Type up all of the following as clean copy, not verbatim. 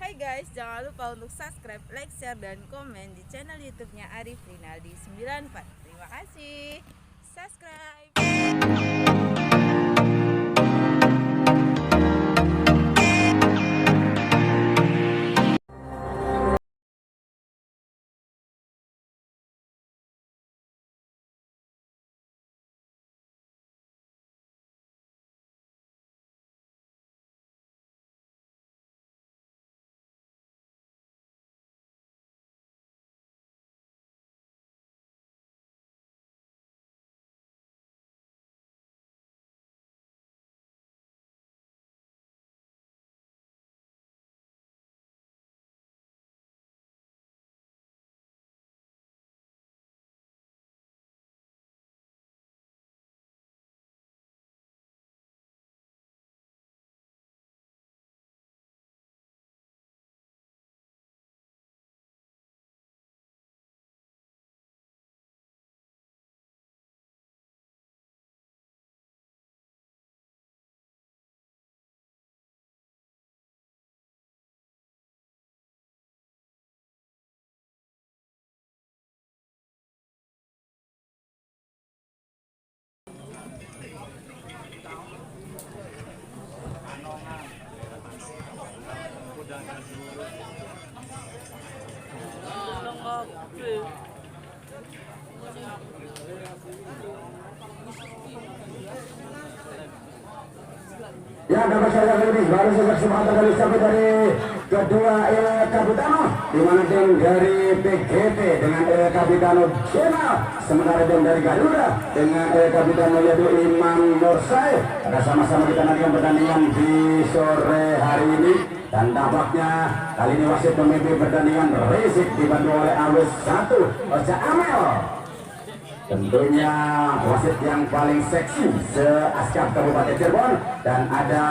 Hai guys, jangan lupa untuk subscribe, like, share, dan komen di channel YouTube-nya Arif Rinaldi 94. Terima kasih. Subscribe. Ya, dapat saya ini baru saja kesempatan kali sampai dari kedua El Capitano, di mana tim dari PGT dengan El Capitano Channel, sementara tim dari Garuda dengan El Capitano yaitu Imam Nursai. Ada sama-sama kita nantikan pertandingan di sore hari ini. Dan tampaknya kali ini wasit pemimpin pertandingan Rizik dibantu oleh Awes 1 Ocha Amel. Tentunya wasit yang paling seksi se-Askap Kabupaten Cirebon, dan ada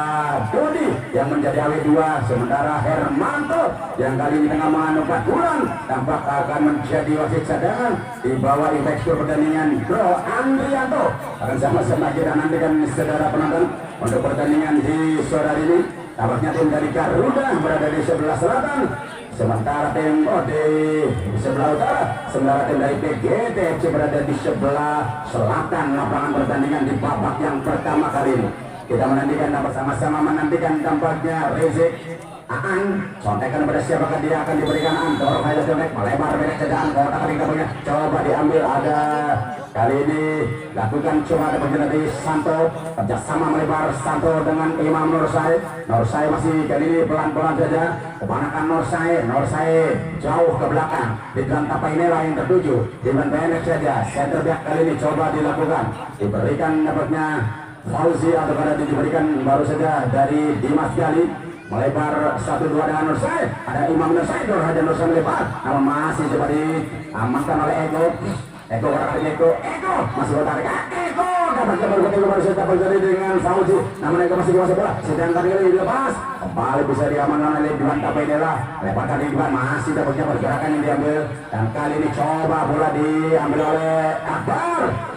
Dodi yang menjadi AW2, sementara Hermanto yang kali ini tengah mengandung 4 bulan tampak akan menjadi wasit cadangan di bawah inspektur pertandingan Bro Andrianto. Akan sama-sama kita nantikan saudara penonton untuk pertandingan di sore hari ini. Tampaknya tim dari Garuda berada di sebelah selatan, sementara tim di sebelah utara, sementara tim dari PGT FC berada di sebelah selatan lapangan pertandingan di babak yang pertama kali ini. Kita menantikan dan bersama-sama menantikan tampaknya Rizik Aan sontekan kepada siapakah dia akan diberikan. Antor Kaya Jonek melebar beda cedaan kotak keringkapnya, coba diambil, ada kali ini lakukan coba ada penjara di Santo, kerjasama melebar Santo dengan Imam Nursai. Nursai masih kali ini pelan-pelan saja kemanakan Nursai jauh ke belakang di dalam tapai inilah yang tertuju di pendek saja. Center back kali ini coba dilakukan, diberikan dapatnya Fauzi atau kada diberikan baru saja dari Dimas Gali, melebar 1-2 dengan Nursai. Ada Imam Nursai, Haja Nursai melebar, namun masih coba diamankan oleh Eko masih bertarik. Eko dapat ketika baru saja terjadi dengan Fauzi, namun Eko masih kuasa bola, sedangkan kali dilepas kembali bisa diamankan oleh Diwan Tapainela, lepaskan di Diwan, masih dapatnya pergerakan yang diambil, dan kali ini coba bola diambil oleh Akbar.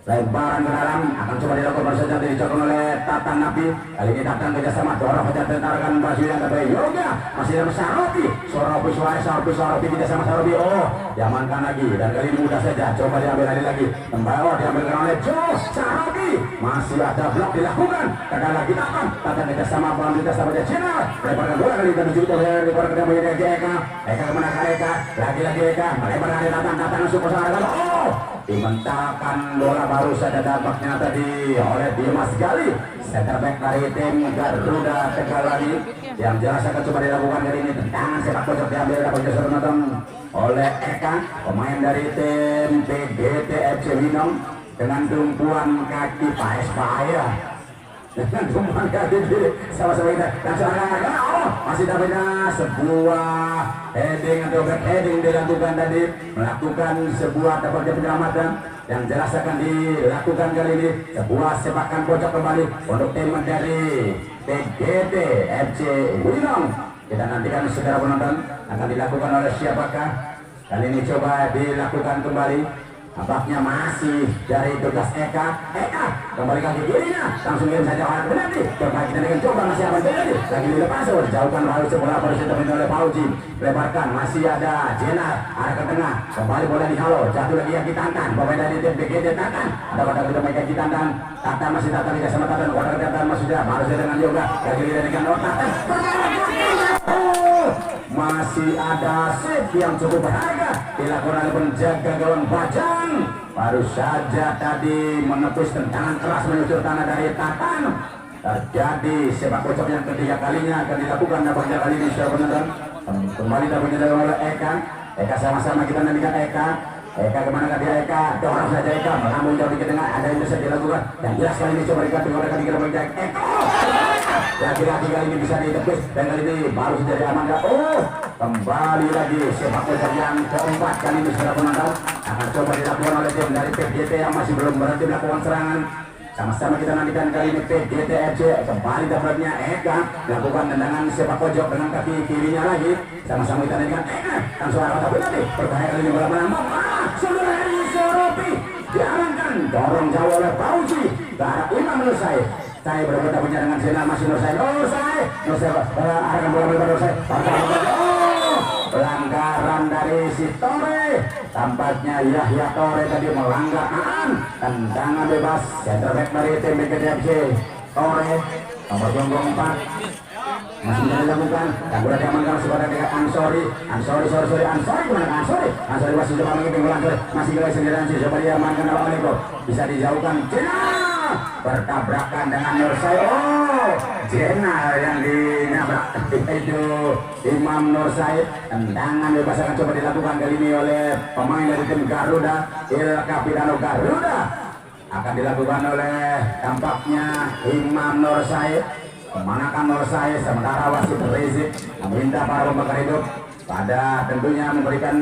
Lemparan ke dalam akan coba dilakukan baru saja dicoba oleh Tatan Nabi. Kali ini Tatan kerjasama dorong saja tentarkan baju yang kata Yoga masih dalam Saropi. Saropi tidak sama Saropi. Oh, diamankan lagi, dan kali ini mudah saja coba diambil lagi. Kembali diambilkan oleh Joe Saropi. Masih ada blok dilakukan. Kadang lagi Tatan kerjasama pelan sahabatnya Cina. Lemparan bola kali ini menuju oleh lemparan kedua dari Eka kemana Eka lagi Eka melebar dari Tatan langsung ke sana. Oh, dimentalkan bola baru saja dampaknya tadi oleh Dimas Gali, center back dari tim Garuda Tegalani, yang jelas akan coba dilakukan kali ini. Tendangan sepak pojok diambil dapat jasa penonton oleh Eka, pemain dari tim PGT FC Winong, dengan tumpuan kaki Paes dengan tumpuan kaki sama-sama kita masih dapatnya sebuah heading atau back heading dilakukan tadi, melakukan sebuah dapatnya penyelamatan yang jelas akan dilakukan kali ini, sebuah sepakan pojok kembali untuk tim dari PGT FC Winong. Kita nantikan saudara penonton akan dilakukan oleh siapakah kali ini, coba dilakukan kembali. Tampaknya masih dari tugas Eka kembali kaki kirinya langsung kirim saja orang penalti. Berbagi dengan coba masih aman terjadi lagi dilepas jauhkan lalu sebelah baru terminal oleh Pauji lebarkan masih ada Jenar arah ke tengah kembali bola di halo jatuh lagi yang Tantan pemain dari tim BGT Tantan ada pada kita main kaki Tantan masih Tantan tidak sama Tantan pada Tantan masih sudah baru dengan yoga lagi dengan Tantan masih ada save yang cukup berharga dilakukan oleh penjaga gawang Bajang. Baru saja tadi menepis tendangan keras menyucur tanah dari Tatan. Terjadi sepak pojok yang ketiga kalinya akan dilakukan nampaknya kali ini sudah benar. Kembali dapatnya oleh Eka sama-sama kita nantikan Eka kemana kan dia Eka dorong saja Eka mengambil jauh di tengah ada yang bisa dilakukan dan jelas kali ini coba dikatakan kita menjaga Eka lagi-lagi kali ini bisa ditepis dan kali ini baru saja diamankan. Kembali lagi sepak pojok yang keempat kali ini sudah menantang akan coba dilakukan oleh tim dari PGT yang masih belum berhenti melakukan serangan. Sama-sama kita nantikan kali ini PGT FC kembali dapatnya Eka melakukan tendangan sepak pojok dengan kaki kirinya lagi. Sama-sama kita nantikan Eka langsung arah kota penalti berbahaya kali ini bola menambah sudah dari Soropi diarahkan dorong jauh oleh Pauji ke arah Imam Nursai. Saya berbeda punya dengan Zena masih Nursai arahkan bola melebar Nursai pelanggaran dari si Tore tampaknya Yahya Tore tadi melanggar tendangan bebas center back dari tim BGTFC Tore nomor 24 masih bisa dilakukan dan boleh diamankan sebagai dengan Ansori masih coba mengimpin bola masih kembali sendirian sih coba diamankan oleh Maniko bisa dijauhkan bertabrakan dengan Nursai Jena yang dinabrak itu Imam Nursai. Tendangan bebas akan coba dilakukan kali ini oleh pemain dari tim Garuda Il Capitano Garuda akan dilakukan oleh tampaknya Imam Nursai. Kemanakan Nursai sementara wasit Rizik meminta para pembakar hidup pada tentunya memberikan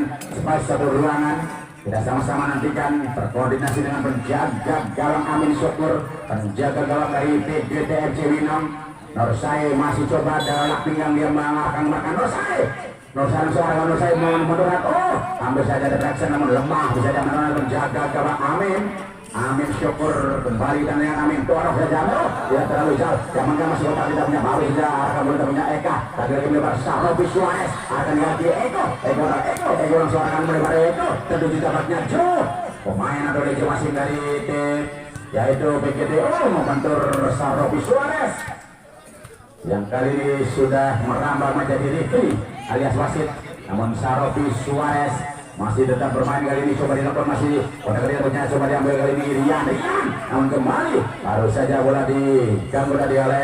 satu ruangan. Kita sama-sama nantikan berkoordinasi dengan penjaga gawang Amin Syukur, penjaga gawang dari PGT FC Winong. Nursai masih coba dalak pinggang dia mengarahkan makan Nursai menurut hampir saja ada reaction namun lemah bisa diamankan penjaga gawang Amin Syukur kembali dan yang Amin dorong saja dia terlalu jauh diamankan masih otak tidak punya baru saja akan boleh punya Eka lagi melebar Sarobi Suarez akan diganti Eko langsung akan melebar Eko tentu didapatnya Joe pemain atau legend masing dari tim yaitu BGTO membentur Sarobi Suarez yang kali ini sudah merambah menjadi referee alias wasit namun Sarobi Suarez masih tetap bermain kali ini coba dilakukan masih pada kali ini coba diambil kali ini Rian namun kembali baru saja bola diganggu tadi oleh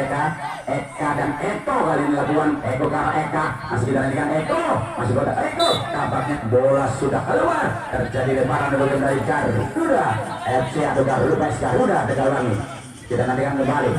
Eka dan Eko kali ini lakukan Eko ke arah Eka masih kita nantikan Eko masih kotak Eko tampaknya bola sudah keluar terjadi lemparan dari Garuda FC atau Garuda Tegalwangi. Kita nantikan kembali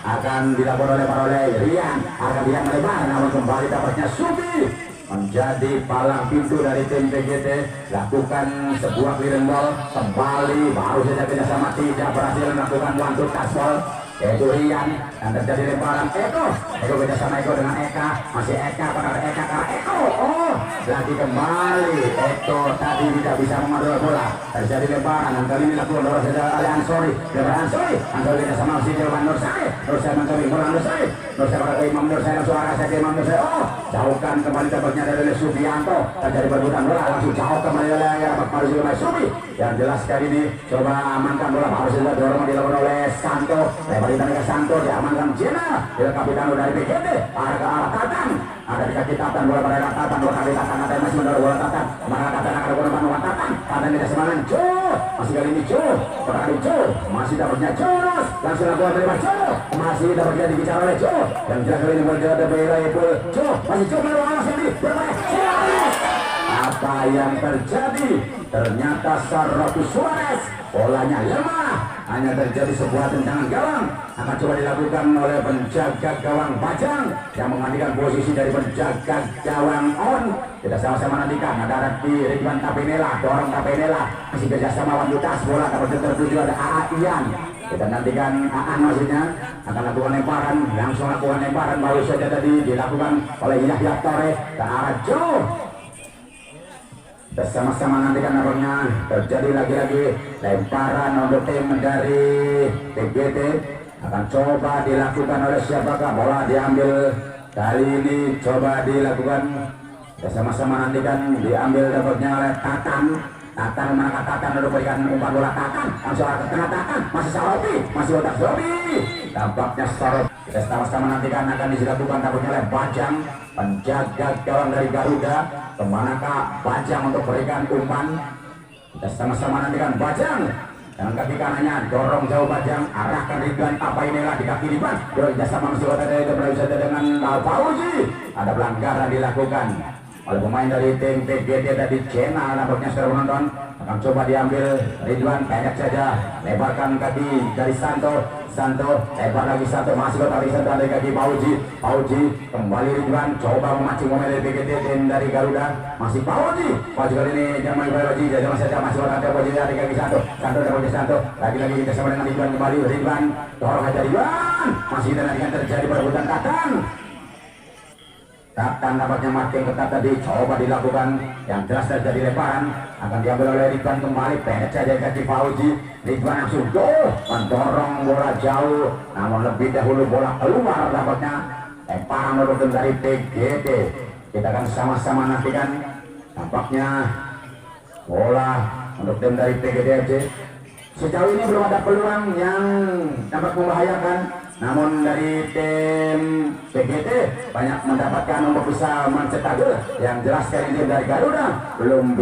akan dilakukan oleh Rian akan dia melebar namun kembali dapatnya Subi menjadi palang pintu dari tim PGT lakukan sebuah clearing ball kembali baru saja kerjasama tidak berhasil melakukan one two touch ball yaitu Rian dan terjadi lemparan Eko kerjasama Eko dengan Eka masih Eka pada Eka karena Eko lagi kembali Eko tadi tidak bisa memadul bola terjadi lemparan dan kali ini lakukan bola saja oleh Ansori kerjasama masih Jelman Nursai mencari bola Nursai pada Imam Nursai langsung arah saja Imam Nursai jauhkan kembali dapatnya dari Subianto terjadi perbuatan bola langsung jauh kembali oleh Subi yang jelas kali ini coba amankan bola harus saja dorong dilakukan oleh Santo lebar di Santo diamankan Jena Il Capitano dari BGT arah ke arah Tatan ada di kaki Tatan bola pada Tatan bola kaki Tatan ada masih mendorong bola Tatan kemana Tatan akan berbuat Tatan tidak semangat masih kali ini pada kali masih dapatnya langsung lakukan terima masih dapatnya dibicara oleh yang jelas kali ini berjalan dari masih melawan sendiri apa yang terjadi ternyata Sarobi Suarez bolanya lemah hanya terjadi sebuah tendangan gawang akan coba dilakukan oleh penjaga gawang Bajang yang menggantikan posisi dari penjaga gawang On. Kita sama-sama nantikan ada di Ridwan Tapenela dorong Tapenela masih kerjasama wanita bola dapat tertuju ada Ian. Kita nantikan maksudnya akan lakukan lemparan langsung lakukan lemparan baru saja tadi dilakukan oleh Yahya Tore ke arah Joe Bersama-sama nantikan nampaknya terjadi lagi-lagi lemparan untuk tim dari PGT. Akan coba dilakukan oleh siapakah, bola diambil kali ini, coba dilakukan bersama-sama nantikan, diambil dapatnya oleh Tatan mana Tatan untuk berikan umpan bola. Tatan langsung ke tengah, Tatan masih Saropi, masih otak Saropi, tampaknya Saropi. Kita sama-sama nantikan akan dilakukan dapatnya oleh Bajang, penjaga gawang dari Garuda. Kemanakah Bajang untuk berikan umpan? Kita sama-sama nantikan Bajang dengan kaki kanannya, dorong jauh Bajang, arahkan Ridwan, apa inilah di kaki Ridwan, kerjasama masih otak dari Garuda dengan Fauzi. Ada pelanggaran dilakukan oleh pemain dari tim PGT tadi. Channel nampaknya secara penonton akan coba diambil Ridwan, pendek saja, lebarkan kaki dari Santo, lebar lagi Santo, masih kotak Santo dari kaki Fauzi, kembali Ridwan, coba memancing pemain dari PGT, tim dari Garuda, masih Fauzi kali ini jangan Fauzi, jangan saja masih kotak Fauzi dari kaki Santo dari Santo, lagi-lagi kita sama dengan Ridwan, kembali Ridwan, dorong aja Ridwan, masih dengan terjadi perebutan Tatan nampaknya makin ketat tadi, coba dilakukan, yang jelas terjadi lemparan akan diambil oleh Ridwan, kembali pendek saja kaki Fauzi. Ridwan langsung mendorong bola jauh, namun lebih dahulu bola keluar, nampaknya lemparan untuk dari PGT. Kita akan sama-sama nantikan, nampaknya bola untuk tim dari PGT FC. Sejauh ini belum ada peluang yang dapat membahayakan, namun dari tim PGT banyak mendapatkan untuk bisa mencetak gol. Yang jelas kali ini dari Garuda belum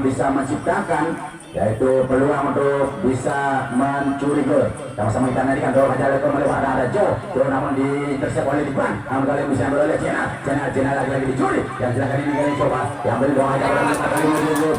bisa menciptakan yaitu peluang untuk bisa mencuri gol. Sama-sama kita nantikan, dorong aja kembali ada Jo, namun diintersep oleh Ridwan, namun kali ini bisa ambil oleh Cina lagi dicuri. Yang jelas kali ini coba diambil, dorong aja kali ini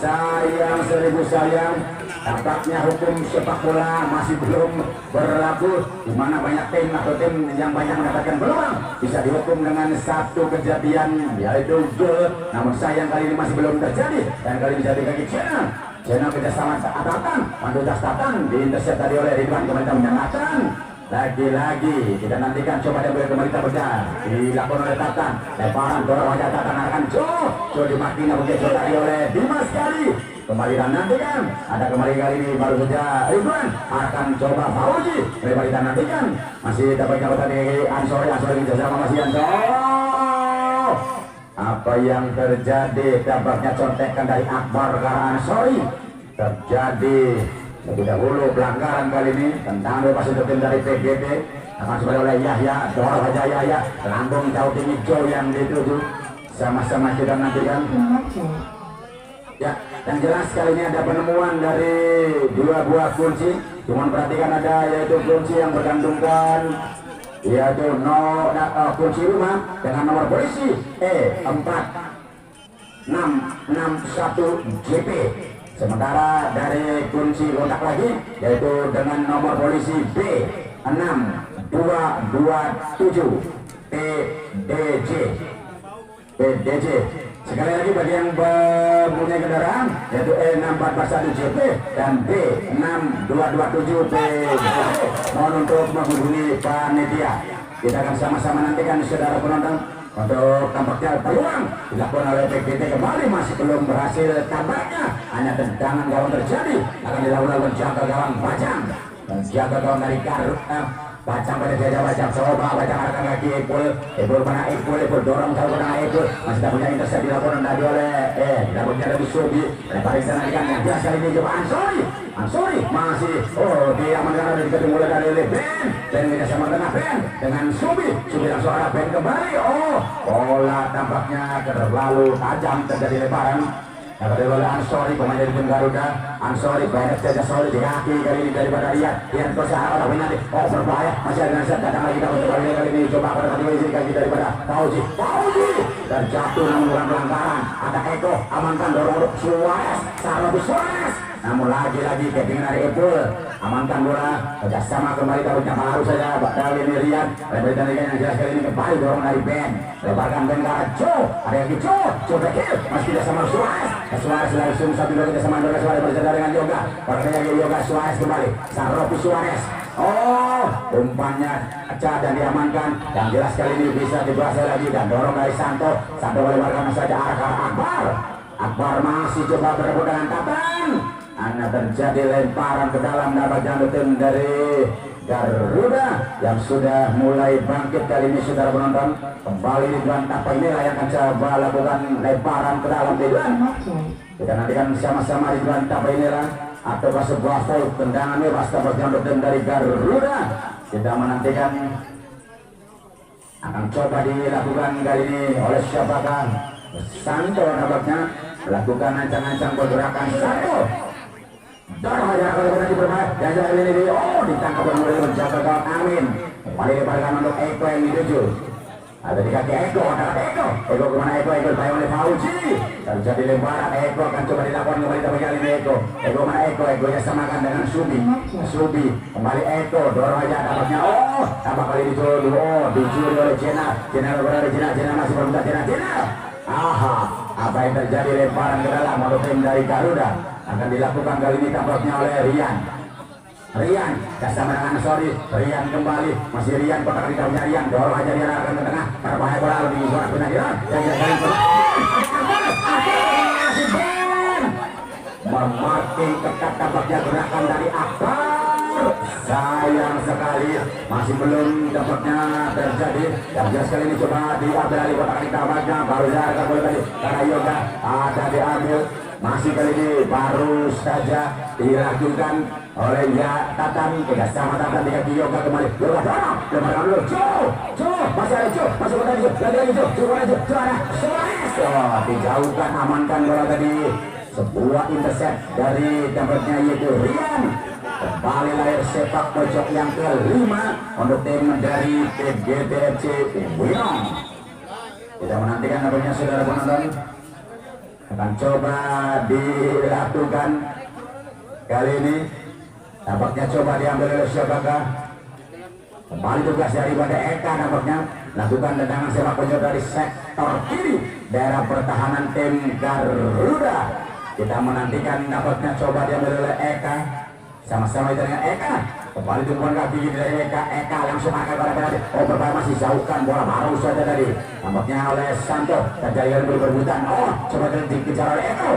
sayang, seribu sayang, tampaknya hukum sepak bola masih belum berlaku, di mana banyak tim atau tim yang banyak mendapatkan peluang bisa dihukum dengan satu kejadian yaitu gol. Namun sayang kali ini masih belum terjadi, dan kali ini jadi kaki Channel kerjasama Tatan, Mandutas Tatan diintersep tadi oleh Ridwan, kemudian menyatakan lagi-lagi kita nantikan, coba dia kembali terpecah, dilakukan oleh Tatan, lemparan dorong wajah Tatan akan Jo dimakin tadi oleh Dimas kali, kembali dan nantikan, ada kembali kali ini baru saja Ridwan akan coba Fauzi, kembali dan nantikan, masih dapat jabatan dari Ansori kerjasama masih Ansori. Apa yang terjadi? Tampaknya contekan dari Akbar ke Ansori terjadi. Lebih dahulu pelanggaran kali ini tentang bebas untuk tim dari PGT akan sebagai oleh Yahya, dorong aja Yahya, lambung jauh tinggi Jo yang dituju. Sama-sama kita nantikan. Ya, yang jelas kali ini ada penemuan dari dua buah kunci. Cuman perhatikan ada yaitu kunci yang bergantungkan, yaitu kunci rumah dengan nomor polisi E4661JP. Sementara dari kunci kotak lagi yaitu dengan nomor polisi B6227 PDJ. Sekali lagi bagi yang mempunyai kendaraan yaitu E6441JP dan B6227 PDJ, mohon untuk menghubungi panitia. Kita akan sama-sama nantikan saudara penonton untuk tampaknya peluang dilakukan oleh PGT kembali masih belum berhasil. Tampaknya hanya tendangan gawang terjadi, akan dilakukan menjaga gawang Bajang, menjaga gawang dari Garuda. Bajang pada jajah Bajang, coba Bajang arahkan kaki Ipul mana Ipul dorong jauh ke Ipul, masih tak punya intercept dilakukan tadi oleh dilakukan dari Subi, lebar di sana yang jelas kali ini coba Ansori masih diamankan oleh ketemu dari Ben kita sama dengan Ben dengan Subi langsung arah Ben kembali. Bola tampaknya terlalu tajam, terjadi lebaran. Dapat oleh Ansori, pemain dari tim Garuda. Ansori banyak saja solid di kaki kali ini daripada Rian berusaha tapi nanti berbahaya, masih ada nasib datang lagi untuk kali ini coba pada kaki kaki daripada Fauzi terjatuh namun bukan pelanggaran. Ada Eko amankan, dorong Suarez, Suarez, namun lagi-lagi kepingan dari Epul amankan bola, kerjasama kembali taruhnya baru saja kali ini Rian, dan yang jelas kali ini kembali dorong dari Ben, lebarkan Ben ke arah Jo, ada yang Jo berkil, masih tidak sama Suarez langsung satu dua kita sama Suarez berjalan dengan Yoga, perkaya Yoga Suarez kembali, Saropi Suarez Oh, umpannya pecah dan diamankan. Yang jelas kali ini bisa dibahas lagi dan dorong dari Santo. Santo melebarkan saja arah Akbar. Akbar masih coba berebut dengan Tatan. Hanya terjadi lemparan ke dalam dapatnya tim dari Garuda yang sudah mulai bangkit kali ini saudara penonton. Kembali di Tuan Tapa inilah yang akan coba lakukan lemparan ke dalam Tuan. Kita nantikan sama-sama di Tuan Tapa inilah atau sebuah foul tendangan bebas dapatnya tim dari Garuda. Kita menantikan akan coba dilakukan kali ini oleh siapakah? Santo dapatnya melakukan ancang-ancang pergerakan Santo. Dorong aja kalau nanti bermain dan kali ini ditangkap dan mulai menjaga gawang Amin. Kembali dibarkan untuk Eko yang dituju. Ada di kaki Eko, ada Eko. Eko kemana Eko? Eko dibayang oleh Fauji. Terjadi lemparan Eko akan coba dilakukan kembali tapi kali ini Eko. Eko mana Eko? Eko nya samakan dengan Subi. Subi kembali Eko dorong aja dapatnya. Tambah kali dicuri. Dicuri oleh Jena. Jena berada Jena. Jena masih berbuka Jena. Aha, apa yang terjadi lemparan ke dalam untuk tim dari Garuda akan dilakukan kali ini tampaknya oleh Rian. Rian bersama dengan Sori. Rian kembali masih Rian kotak di dalamnya Rian dorong aja dia akan ke tengah berbahaya bola lebih suara benar Rian memakai ketat tampaknya gerakan dari Akbar. Sayang sekali masih belum dapatnya terjadi. Yang jelas kali ini coba diambil dari kotak di dalamnya baru saja boleh tadi karena Yoga ada diambil. Masih kali ini baru saja dilakukan oleh Tatan. Tidak sama Tatan di kaki Yoga kembali. Yoga dorong. Lemparkan dulu. Jo. Masih ada Jo. Masuk ke tadi Jo. Lagi Jo. Dijauhkan amankan bola tadi. Sebuah intercept dari tempatnya yaitu Rian. Kembali layar sepak pojok yang kelima untuk tim dari PGTFC Winong. Kita menantikan namanya saudara penonton. Akan coba dilakukan kali ini nampaknya coba diambil oleh siapakah? Kembali tugas daripada Eka nampaknya lakukan tendangan sepak pojok dari sektor kiri daerah pertahanan tim Garuda. Kita menantikan nampaknya coba diambil oleh Eka sama-sama dengan Eka. Kembali tumpuan kaki dari Eka langsung akan pada berbahaya masih jauhkan bola baru saja tadi nampaknya oleh Santo terjadi berbutan. Coba dikejar oleh Eko.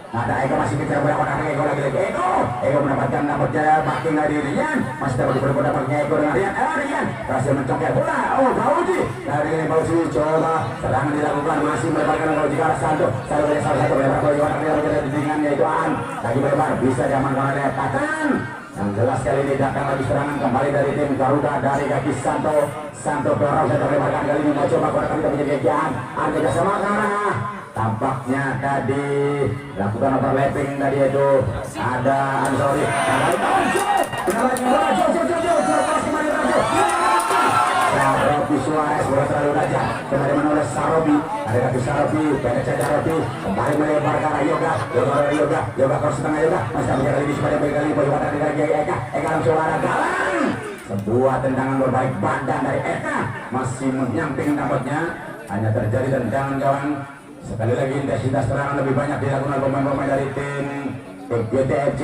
Ada Eko masih kejar bola kotak Eko lagi Eko mendapatkan nampaknya backing dari Rian masih dapat diperbuat dapatnya Eko dengan Rian. Rian berhasil mencongkel bola. Fauji dari Fauji coba serangan dilakukan masih melebarkan Fauji ke arah Santo. Santo dari salah satu melebar Fauji kotak di dengan yaitu An lagi melebar bisa diamankan oleh Tatan. Yang jelas kali ini datang lagi serangan kembali dari tim Garuda dari kaki Santo. Santo dorong saya terlebarkan kali ini mau coba kotak kita menjadi kegiatan. An tidak sama karena tampaknya tadi lakukan overlapping tadi itu ada Ansori. Sarobi Suarez bola terlalu tajam kembali menoleh Sarobi ada kaki Sarobi pendek saja Sarobi kembali melebar ke arah Yoga cross setengah Yoga masih menjaga kali ini sepanjang kali bola dari kaki Eka langsung arah galang. Sebuah tendangan berbalik badan dari Eka masih menyamping tampaknya hanya terjadi tendangan gawang. Sekali lagi intensitas serangan lebih banyak dilakukan pemain-pemain dari tim PGTFC.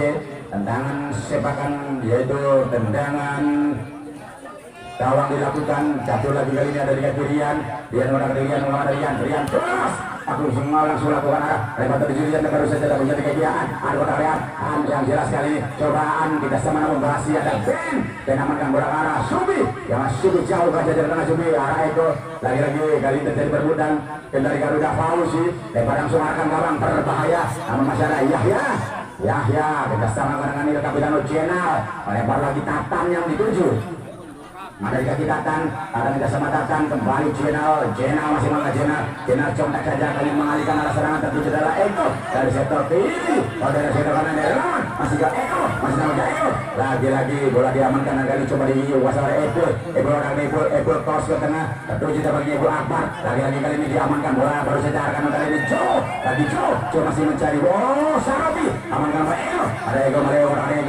Tendangan sepakan yaitu tendangan gawang dilakukan. Jatuh lagi kali ini ada di kaki Rian melawan Rian terus aku semua langsung lakukan arah lebar terjadi dan baru saja dapat menjadi kegiatan ada kotak Rian yang jelas kali ini cobaan kita sama membahas ada Ben amankan bola ke arah Subi yang Subi jauh saja dari tengah Subi arah Eko lagi-lagi kali ini terjadi berbudan dari Garuda Fauzi lebar langsung akan gawang berbahaya namun masih ada Yahya kita sama dengan Il Capitano Jenal melebar lagi Tatan yang dituju. Ada di kaki Tatan, ada tidak sama Tatan kembali Jenal masih mangga Jenal contak saja kali mengalihkan arah serangan tertuju adalah Eko dari sektor kiri. Dari sektor kanan Aaron masih ke Eko, masih namanya Eko. Lagi-lagi bola diamankan kali coba dikuasai oleh Eko cross ke tengah tertuju dapat Eko Akbar. Lagi-lagi kali ini diamankan bola baru saja akan kali ini Jo masih mencari Sarobi amankan oleh Eko. Ada Eko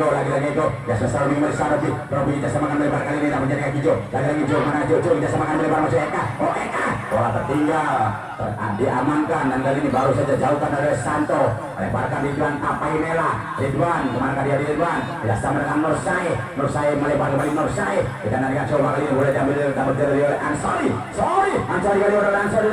lagi-lagi Eko ya Sarobi kembali Sarobi Robi kita samakan melebar kali ini menjadi Jo lagi-lagi Jo mana Jo kita samakan melebar masuk Eka bola tertinggal diamankan dan kali ini baru saja jauhkan oleh Santo, lebarkan Ridwan Tapainela. Ridwan kemana dia Ridwan, tidak sama dengan Nur Sai melebar kembali Nur Sai. Kita nantikan coba kali ini boleh diambil oleh Ansori kali oleh Ansori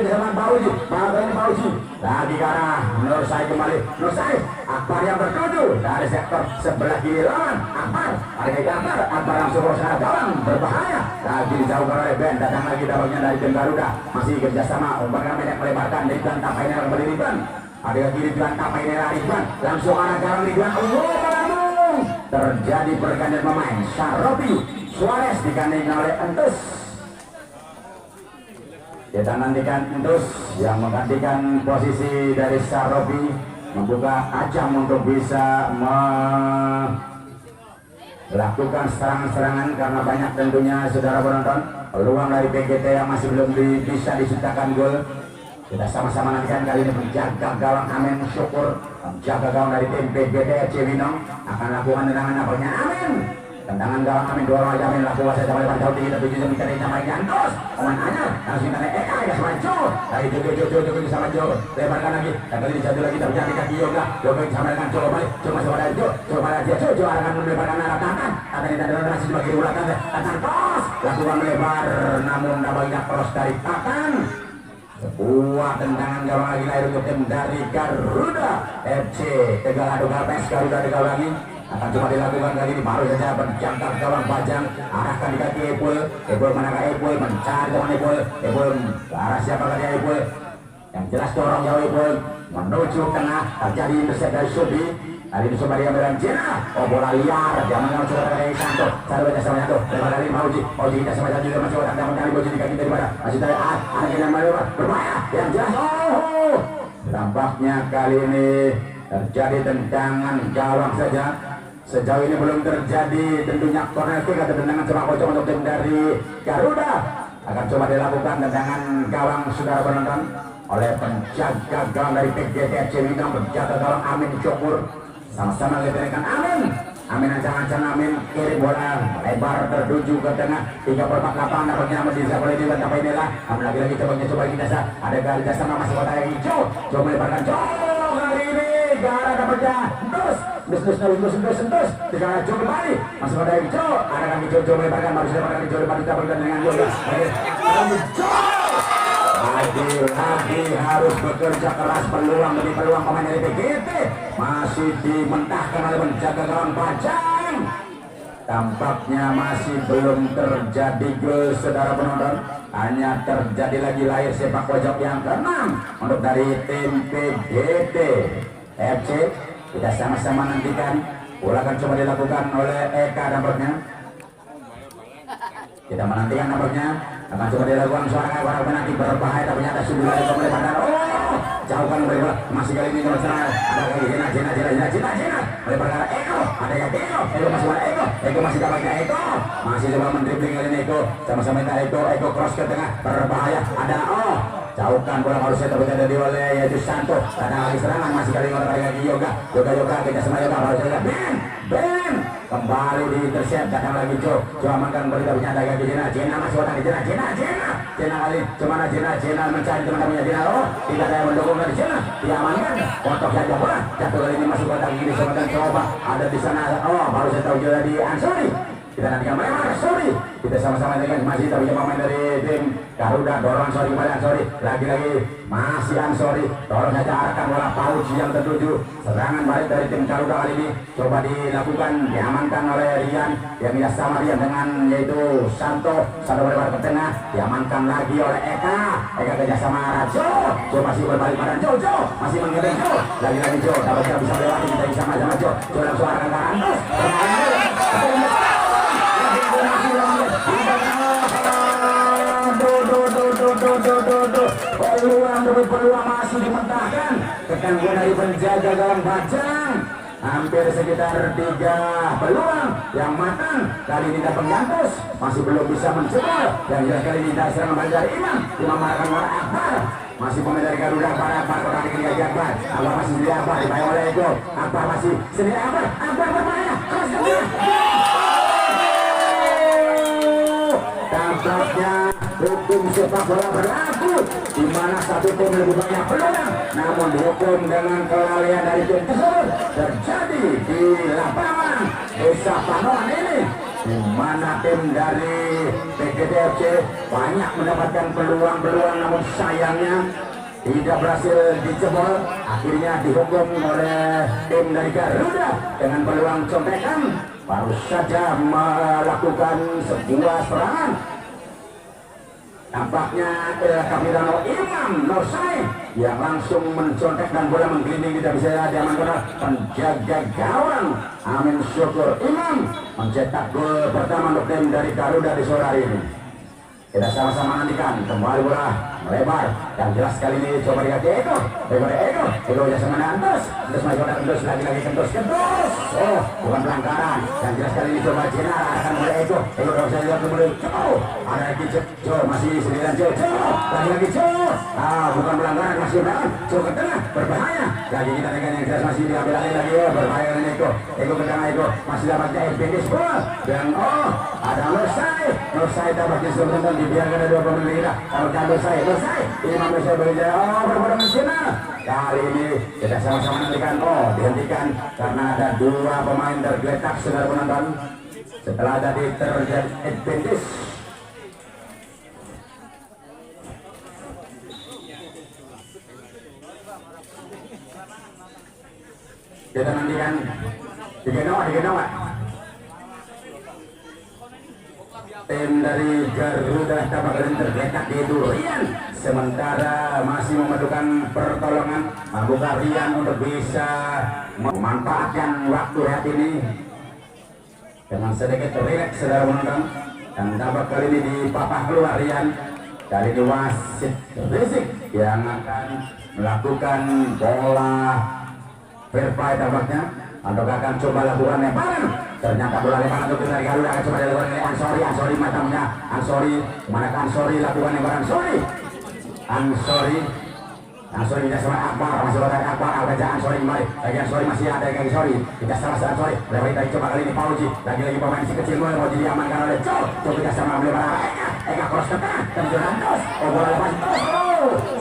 bersama Bauji lagi ke arah Nur Sai kembali. Nur Sai Akbar yang bertuju dari sektor sebelah kiri lawan. Akbar langsung berusaha gawang berbahaya lagi dijauhkan oleh Ben. Datang lagi dapatnya dari tim Garuda, masih kerjasama umpan pendek melebarkan Ridwan Tapainela kembali Ridwan. Ada lagi Ridwan Tapainela Ridwan langsung arah gawang Ridwan. Terjadi pergantian pemain. Saropi Suarez digandeng oleh Entus. Kita nantikan Entus yang menggantikan posisi dari Saropi, membuka Ajam untuk bisa melakukan serangan-serangan karena banyak tentunya saudara penonton peluang dari PGT yang masih belum bisa diciptakan gol. Kita sama-sama nantikan kali ini penjaga gawang Amin Syukur, penjaga gawang dari tim PGT Cibinong akan lakukan tendangan nampaknya Amin. Tendangan gawang Amin dorong aja Amin lakukan saja oleh Panjau tinggi tertuju mencari namanya Antos. Pemain Anyar langsung dari Eka sama Jo. Dari Jo sama Jo lebarkan lagi dan kali ini satu lagi terjadi kaki Yoga sama dengan Jo balik cuma pada Jo akan melebarkan arah tangan. Tangan ini adalah masih sebagai ulat tangan tos lakukan melebar namun nampaknya cross dari tangan. Sebuah tendangan gawang lagi lahir untuk tim dari Garuda FC Tegal Adu Galpes. Garuda Tegal lagi akan coba dilakukan kali ini baru saja berjangkar gawang Bajang arahkan di kaki Epul manakah Epul mencari teman Epul ke arah siapa kali Epul yang jelas dorong jauh Epul menuju tengah terjadi intercept dari Subi. Kali ini coba dia medan Jena. Bola liar jangan coba dari Santo baca sama Santo lebar dari Mauji kita sama Santo juga masih otak dan mencari Mauji di kaki daripada masih dari anak yang berbahaya yang jelas. Tampaknya kali ini terjadi tendangan gawang saja. Sejauh ini belum terjadi tentunya corner kick atau tendangan sepak pojok untuk tim dari Garuda. Akan coba dilakukan tendangan gawang saudara penonton oleh penjaga gawang dari PGT Cibinong, penjaga gawang Amin Syukur. Sama-sama lebarkan Amin ancang-ancang Amin kirim bola lebar tertuju ke tengah 3/4 lapangan dapatnya Amin bisa boleh juga sampai inilah. Amin lagi coba kita ada kali sama masih kota yang hijau coba melebarkan kali ini Gara dapatnya Entus sekarang Jo kembali masih pada hijau ada kami Jo melebarkan baru sudah pada hijau lebar dapatkan dengan Yoga lagi harus bekerja keras peluang demi peluang pemain dari PGT masih dimentahkan oleh penjaga gawang Bajang. Tampaknya masih belum terjadi gol saudara penonton, hanya terjadi lagi lahir sepak pojok yang ke-6 untuk dari tim PGT FC. Kita sama-sama nantikan bola akan coba dilakukan oleh Eka nampaknya. Kita menantikan nampaknya akan coba dilakukan suara para penalti berbahaya tapi ternyata sudah dari pemain Bandar. Jauhkan mereka masih kali ini ada kali Jena melebarkan Eko ada yang Eko masih ada Eko masih dapatnya Eko masih coba mendribling kali ini Eko sama-sama minta Eko cross ke tengah berbahaya ada jauhkan bola harusnya terjadi dari oleh yaitu Santo. Datang lagi serangan masih kali ini lagi Yoga kita sama Yoga harus ada Ben kembali di intercept. Datang lagi Jo amankan berita bernyata lagi Jena masih otak di Jena kali cemana Jena mencari teman-temannya Jena tidak ada yang mendukung dari Jena diamankan kotok saja bola jatuh kali ini masih otak gini coba ada di sana baru saya tahu juga di Ansori. Kita nantikan Ansori kita sama-sama dengan masih tahu pemain dari tim Garuda dorong Ansori kembali Ansori lagi masih Ansori dorong saja arahkan bola Pauji yang tertuju serangan balik dari tim Garuda kali ini coba dilakukan diamankan oleh Rian yang tidak sama Rian dengan yaitu Santo melebar ke tengah diamankan lagi oleh Eka kerjasama Jo masih berbalik pada Jo masih mengejar Jo lagi Jo dapat bisa melewati kita sama Jo langsung arahkan ke Antos peluang masih dimentahkan ketangguhan dari penjaga gawang Bajang hampir sekitar 3 peluang yang matang kali ini dapat Yantos masih belum bisa mencegah dan jelas kali ini dari serangan balik dari Imam marahkan oleh Akbar masih pemain dari Garuda Akbar kota dikira Akbar masih sendiri Akbar dibayar oleh Ego Akbar masih sendiri Akbar berbahaya terus tampaknya hukum sepak bola berlaku di mana satu tim lebih banyak peluang namun dihukum dengan kelalaian dari tim tersebut terjadi di lapangan Desa Panoan ini di mana tim dari PGTFC banyak mendapatkan peluang-peluang namun sayangnya tidak berhasil dijebol, akhirnya dihukum oleh tim dari Garuda dengan peluang contekan baru saja melakukan sebuah serangan. Tampaknya Kapitano Imam Nursai yang langsung mencontek dan bola menggelinding tidak bisa diamankan penjaga gawang Amin Syukur Imam mencetak gol pertama untuk tim dari Garuda di sore hari ini. Kita sama-sama nantikan kembali bola melebar yang jelas kali ini coba dikasih Eko ya sama Antus masih ada Kentus lagi Kentus oh bukan pelanggaran yang jelas kali ini coba Jenar akan mulai Eko kalau saya lihat kemudian ada lagi Jo masih 9 Jo lagi Jo bukan pelanggaran masih berangkat Jo ke tengah berbahaya lagi kita dengan yang jelas masih diambil alih lagi ya berbahaya dengan Eko ke tengah Eko masih dapatnya FPD bola dan ada Nursai dapatnya sebentar dibiarkan ada dua pemain kita kalau Nursai Imam Nursai berjaya berbola Jenar kali ini kita sama-sama nantikan dihentikan karena ada dua pemain tergeletak saudara penonton setelah tadi terjadi advantage. Kita nantikan Digenawa tim dari Garuda tampaknya tergeletak di durian sementara masih memerlukan pertolongan membuka Rian untuk bisa memanfaatkan waktu saat ini dengan sedikit rileks saudara penonton dan tampak kali ini di papah keluar Rian dari wasit Rizik yang akan melakukan bola fair play tampaknya atau akan coba lakukan lemparan ternyata bola lemparan untuk dari Garuda akan coba dilakukan oleh Ansori matamnya manakah Ansori lakukan lemparan Ansori tidak sama Akbar masih ada Akbar Ansori kembali lagi Ansori masih ada lagi Ansori tidak salah Ansori lebar tadi coba kali ini Pauji lagi pemain si kecil mau diamankan oleh Jo tidak sama melebar Eka cross ke tengah dan Jorantos bola lepas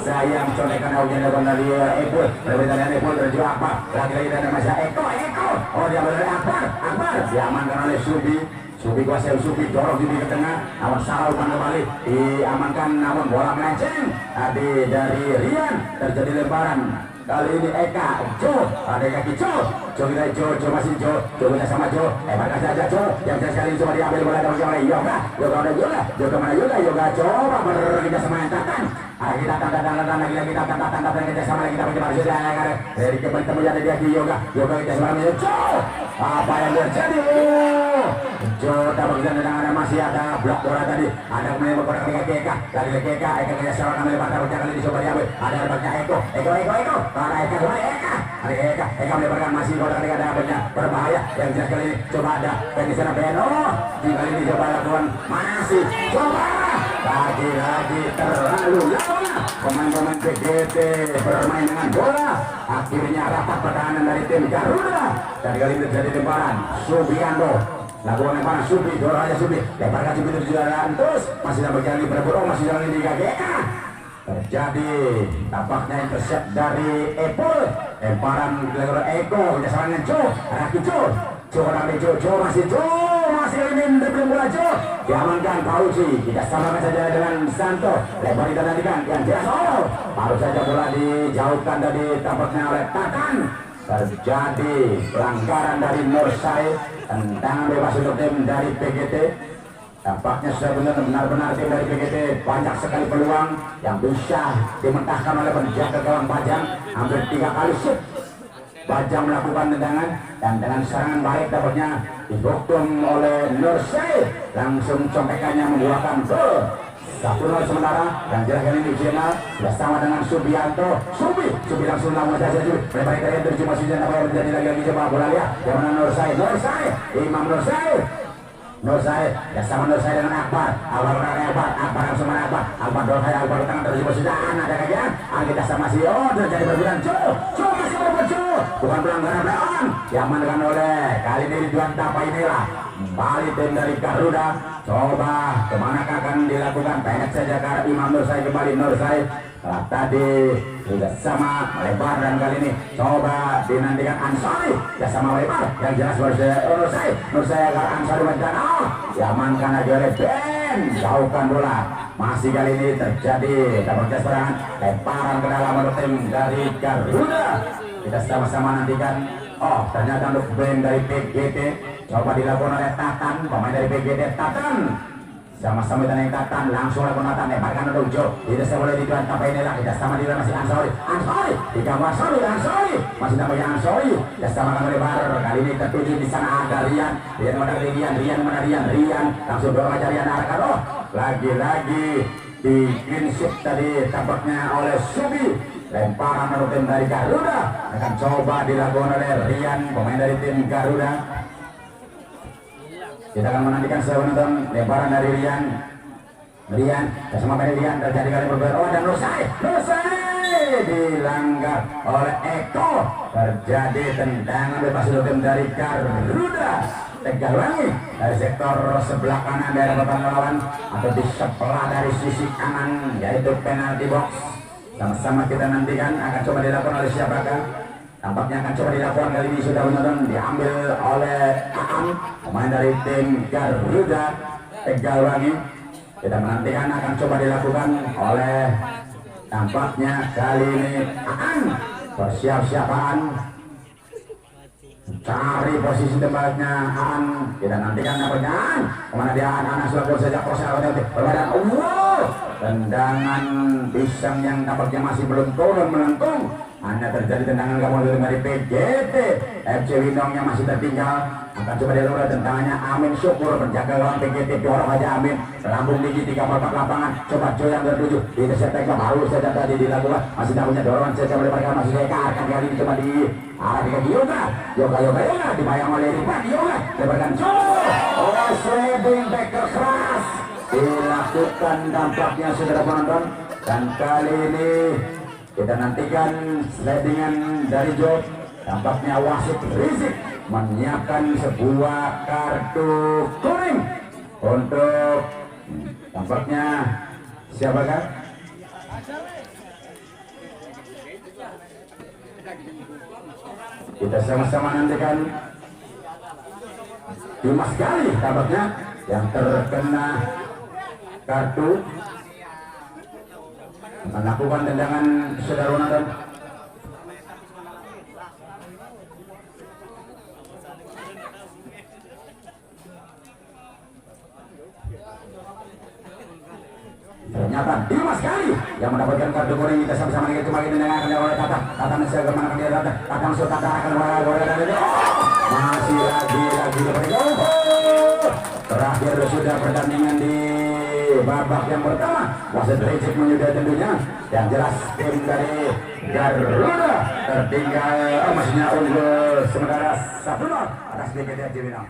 sayang contekan dilakukan dari Epul lebar dari Epul dan juga Akbar lagi dari masih Eko dia berada Akbar diamankan oleh Subi kuasa Subi dorong Subi ke tengah namun salah umpan kembali diamankan namun bola melenceng dari Rian terjadi lemparan kali ini Eka Jo ada kaki Jo masih Jo kita sama Jo lebarkan saja Jo yang sekali coba diambil bola oleh Yoga mana coba berkerja sama yang Tatan kita tanda kita sama lagi kita berjumpa dari ketemu ada dia di Yoga kita sama Jo apa yang terjadi Jo dapat dengan masih ada blok bola tadi ada pemain bola ke Eka kerja sama kami lebar kali ini coba diambil ada lebarnya Eko para Eka melebarkan masih bola ketika ada berbahaya yang jelas kali ini coba ada penyisiran Beno kali ini coba lakukan masih coba lagi terlalu lama pemain-pemain PGT bermain dengan bola akhirnya rapat pertahanan dari tim Garuda dan kali ini terjadi lemparan Subianto lakukan lemparan Subi dorong aja Subi lebarkan Subi itu juga terus masih dapat jalan di berburu masih jalan di Eka terjadi tampaknya intercept dari Epul lemparan dilakukan Eko kerjasama dengan Jo masih ini belum bola Jo diamankan Pauji kita samakan saja dengan Santo lebar ditandangkan yang jelas baru saja bola dijauhkan dari tampaknya oleh Tatan terjadi pelanggaran dari Nursai tendangan bebas untuk tim dari PGT tampaknya sudah benar-benar tim dari PGT banyak sekali peluang yang bisa dimentahkan oleh penjaga gawang Bajang hampir 3 kali shoot Bajang melakukan tendangan dan dengan serangan balik dapatnya dihukum oleh Nursai langsung contekannya membuahkan gol 1-0 sementara dan jelas ini Jenar bersama dengan Subianto Subi langsung lawan saja lebar dari terjun masih jangan apa yang terjadi lagi coba bola lihat yang mana Nursai Imam Nursai ya sama Nursai dengan Akbar langsung mana Akbar dorong saya Akbar tangan terjun masih jangan ada kajian kita sama si terjadi berbulan Jo masih berbulan bukan pelanggaran yang diamankan oleh kali ini Ridwan Tapa inilah kembali tim dari Garuda. Coba kemana akan dilakukan, pendek saja ke Imam Nursai, kembali Nursai. Setelah tadi sudah sama melebar, dan kali ini coba dinantikan Ansari ya sama melebar, yang jelas Nursai agar Ansari bencana diamankan lagi oleh Ben, jauhkan bola. Masih kali ini terjadi dapat serangan, lemparan ke dalam untuk tim dari Garuda. Kita sama-sama nantikan. Oh, ternyata untuk Ben dari PGT coba dilakukan oleh Tatan, pemain dari PGT Tatan. Sama-sama dengan yang Tatan, langsung lakukan Tatan, lemparkan untuk Jo. Tidak boleh dituan, tapi inilah kita sama di masih Ansori, di gambar Ansori, masih namanya Ansori. Kita sama akan melebar, kali ini tertuju di sana ada Rian mana Rian, langsung dorong aja Rian arahkan. Oh, lagi-lagi di green shift tadi tampaknya oleh Subi. Lemparan untuk tim dari Garuda akan coba dilakukan oleh Rian, pemain dari tim Garuda. Kita akan menantikan penonton lemparan dari Rian, bersama main Rian terjadi kali berbeda. Oh, dan Nursai dilanggar oleh Eko, terjadi tendangan bebas untuk tim dari Garuda. Tegalwangi dari sektor sebelah kanan daerah papan lawan atau di sebelah dari sisi kanan, yaitu penalti box. Sama-sama kita nantikan akan coba dilakukan oleh siapakah. Tampaknya akan coba dilakukan kali ini, sudah menonton, diambil oleh Aan, pemain dari tim Garuda Tegalwangi. Kita menantikan akan coba dilakukan oleh, tampaknya kali ini Aan persiap-siapan cari posisi tempatnya Aan. Kita nantikan nampaknya Aan, kemana dia Aan sudah saja proses berbadan. Tendangan pisang yang tampaknya masih belum turun melentung. Hanya terjadi tendangan kamu dari PGT. FC Windongnya masih tertinggal. Akan coba dilakukan tendangannya Amin Syukur, penjaga lawan PGT, dorong aja Amin. Lambung tinggi 3 kotak lapangan. Coba Jo yang tertuju. Ini setek baru saja tadi dilakukan. Masih tamunya dorongan saja melebarkan, masih Eka akan kali ini coba di arah di Yoga dibayang oleh Ripan Yoga. Lebarkan Jo. Oh, sliding back keras dilakukan tampaknya saudara penonton, dan kali ini kita nantikan slidingan dari Jo. Tampaknya wasit Rizik menyiapkan sebuah kartu kuning untuk tampaknya siapakah? Kita sama-sama nantikan. Dimas Gali tampaknya yang terkena kartu melakukan tendangan saudara penonton. Ternyata Dimas Gali yang mendapatkan kartu kuning. Kita sama-sama cuma tendangan akan oleh Tata. Tata masih kemana dia Tata. Tata masuk, Tata akan masih lagi terakhir sudah pertandingan di babak yang pertama. Wasit Rizik menyudahi tentunya. Yang jelas tim dari Garuda tertinggal, maksudnya unggul sementara 1-0 atas PGT Cibinong.